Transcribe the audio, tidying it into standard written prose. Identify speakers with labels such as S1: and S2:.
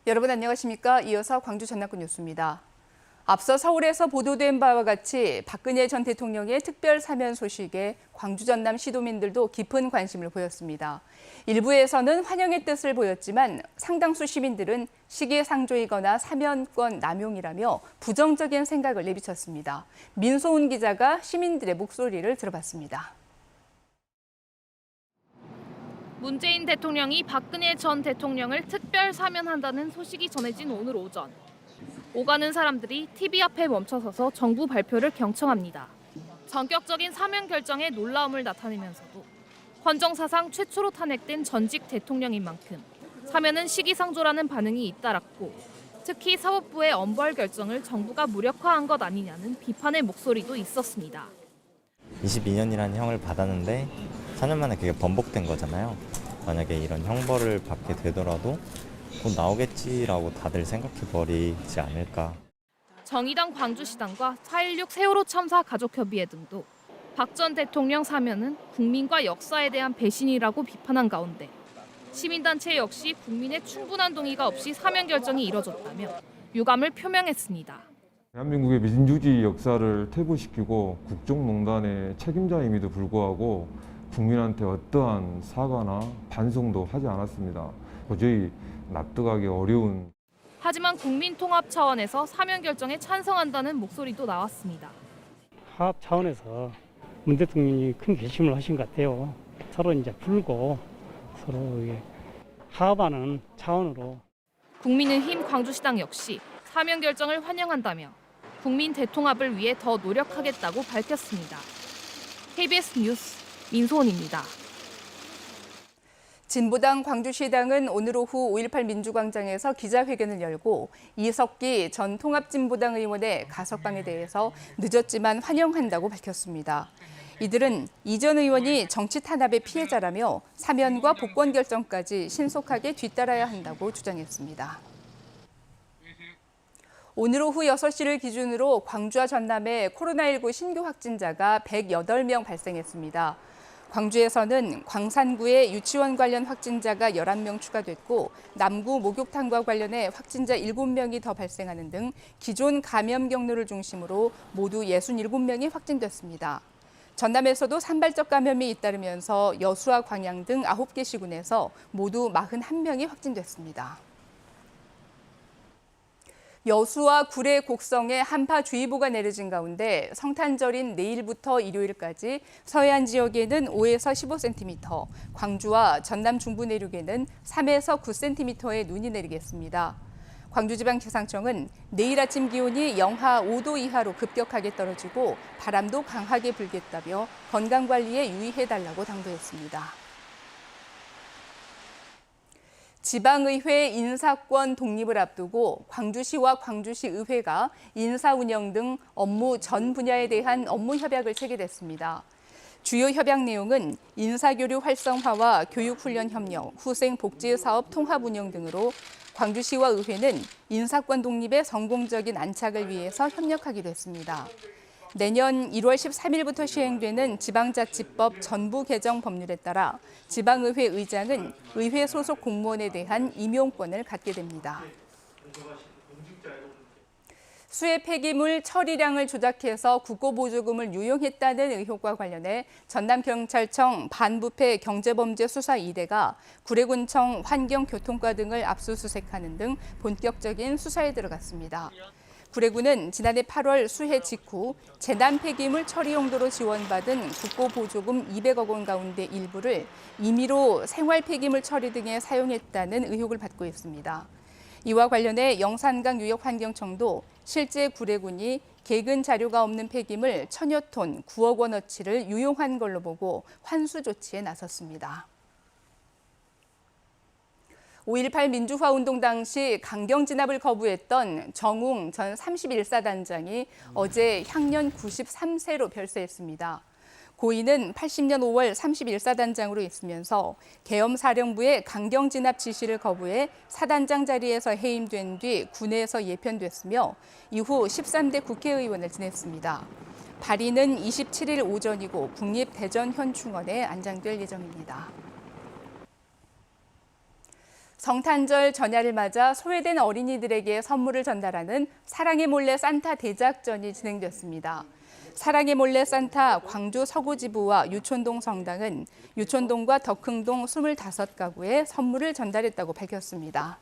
S1: 여러분 안녕하십니까? 이어서 광주 전남권 뉴스입니다. 앞서 서울에서 보도된 바와 같이 박근혜 전 대통령의 특별 사면 소식에 광주 전남 시도민들도 깊은 관심을 보였습니다. 일부에서는 환영의 뜻을 보였지만 상당수 시민들은 시기상조이거나 사면권 남용이라며 부정적인 생각을 내비쳤습니다. 민소은 기자가 시민들의 목소리를 들어봤습니다.
S2: 문재인 대통령이 박근혜 전 대통령을 특별 사면한다는 소식이 전해진 오늘 오전. 오가는 사람들이 TV 앞에 멈춰서서 정부 발표를 경청합니다. 전격적인 사면 결정에 놀라움을 나타내면서도 헌정사상 최초로 탄핵된 전직 대통령인 만큼 사면은 시기상조라는 반응이 잇따랐고 특히 사법부의 엄벌 결정을 정부가 무력화한 것 아니냐는 비판의 목소리도 있었습니다.
S3: 22년이라는 형을 받았는데 4년 만에 그게 번복된 거잖아요. 만약에 이런 형벌을 받게 되더라도 곧 나오겠지라고 다들 생각해버리지 않을까.
S2: 정의당 광주시당과 4.16 세월호 참사 가족협의회 등도 박 전 대통령 사면은 국민과 역사에 대한 배신이라고 비판한 가운데 시민단체 역시 국민의 충분한 동의가 없이 사면 결정이 이뤄졌다며 유감을 표명했습니다.
S4: 대한민국의 민주주의 역사를 퇴보시키고 국정농단의 책임자임에도 불구하고 국민한테 어떠한 사과나 반성도 하지 않았습니다. 도저히 납득하기 어려운.
S2: 하지만 국민 통합 차원에서 사면 결정에 찬성한다는 목소리도 나왔습니다.
S5: 화합 차원에서 문 대통령이 큰 결심을 하신 것 같아요. 서로 이제 풀고 서로 화합하는 차원으로.
S2: 국민의힘 광주시당 역시 사면 결정을 환영한다며 국민 대통합을 위해 더 노력하겠다고 밝혔습니다. KBS 뉴스 민소은입니다.
S1: 진보당 광주시당은 오늘 오후 5.18 민주광장에서 기자회견을 열고 이석기 전 통합진보당 의원의 가석방에 대해서 늦었지만 환영한다고 밝혔습니다. 이들은 이 전 의원이 정치 탄압의 피해자라며 사면과 복권 결정까지 신속하게 뒤따라야 한다고 주장했습니다. 오늘 오후 6시를 기준으로 광주와 전남에 코로나19 신규 확진자가 108명 발생했습니다. 광주에서는 광산구에 유치원 관련 확진자가 11명 추가됐고 남구 목욕탕과 관련해 확진자 7명이 더 발생하는 등 기존 감염 경로를 중심으로 모두 67명이 확진됐습니다. 전남에서도 산발적 감염이 잇따르면서 여수와 광양 등 9개 시군에서 모두 41명이 확진됐습니다. 여수와 구례 곡성에 한파주의보가 내려진 가운데 성탄절인 내일부터 일요일까지 서해안 지역에는 5에서 15cm, 광주와 전남 중부 내륙에는 3에서 9cm의 눈이 내리겠습니다. 광주지방气象청은 내일 아침 기온이 영하 5도 이하로 급격하게 떨어지고 바람도 강하게 불겠다며 건강관리에 유의해달라고 당부했습니다. 지방의회 인사권 독립을 앞두고 광주시와 광주시의회가 인사 운영 등 업무 전 분야에 대한 업무 협약을 체결했습니다. 주요 협약 내용은 인사교류 활성화와 교육훈련 협력, 후생복지사업 통합 운영 등으로 광주시와 의회는 인사권 독립의 성공적인 안착을 위해서 협력하기로 했습니다. 내년 1월 13일부터 시행되는 지방자치법 전부 개정 법률에 따라 지방의회 의장은 의회 소속 공무원에 대한 임용권을 갖게 됩니다. 수해 폐기물 처리량을 조작해서 국고보조금을 유용했다는 의혹과 관련해 전남경찰청 반부패 경제범죄 수사 2대가 구례군청 환경교통과 등을 압수수색하는 등 본격적인 수사에 들어갔습니다. 구례군은 지난해 8월 수해 직후 재난 폐기물 처리 용도로 지원받은 국고보조금 200억 원 가운데 일부를 임의로 생활 폐기물 처리 등에 사용했다는 의혹을 받고 있습니다. 이와 관련해 영산강유역환경청도 실제 구례군이 개근 자료가 없는 폐기물 1000여 톤 9억 원어치를 유용한 걸로 보고 환수 조치에 나섰습니다. 5.18 민주화운동 당시 강경 진압을 거부했던 정웅 전 31사단장이 어제 향년 93세로 별세했습니다. 고인은 80년 5월 31사단장으로 있으면서 계엄사령부의 강경 진압 지시를 거부해 사단장 자리에서 해임된 뒤 군에서 예편됐으며 이후 13대 국회의원을 지냈습니다. 발의는 27일 오전이고 국립대전현충원에 안장될 예정입니다. 성탄절 전야를 맞아 소외된 어린이들에게 선물을 전달하는 사랑의 몰래 산타 대작전이 진행됐습니다. 사랑의 몰래 산타 광주 서구지부와 유촌동 성당은 유촌동과 덕흥동 25가구에 선물을 전달했다고 밝혔습니다.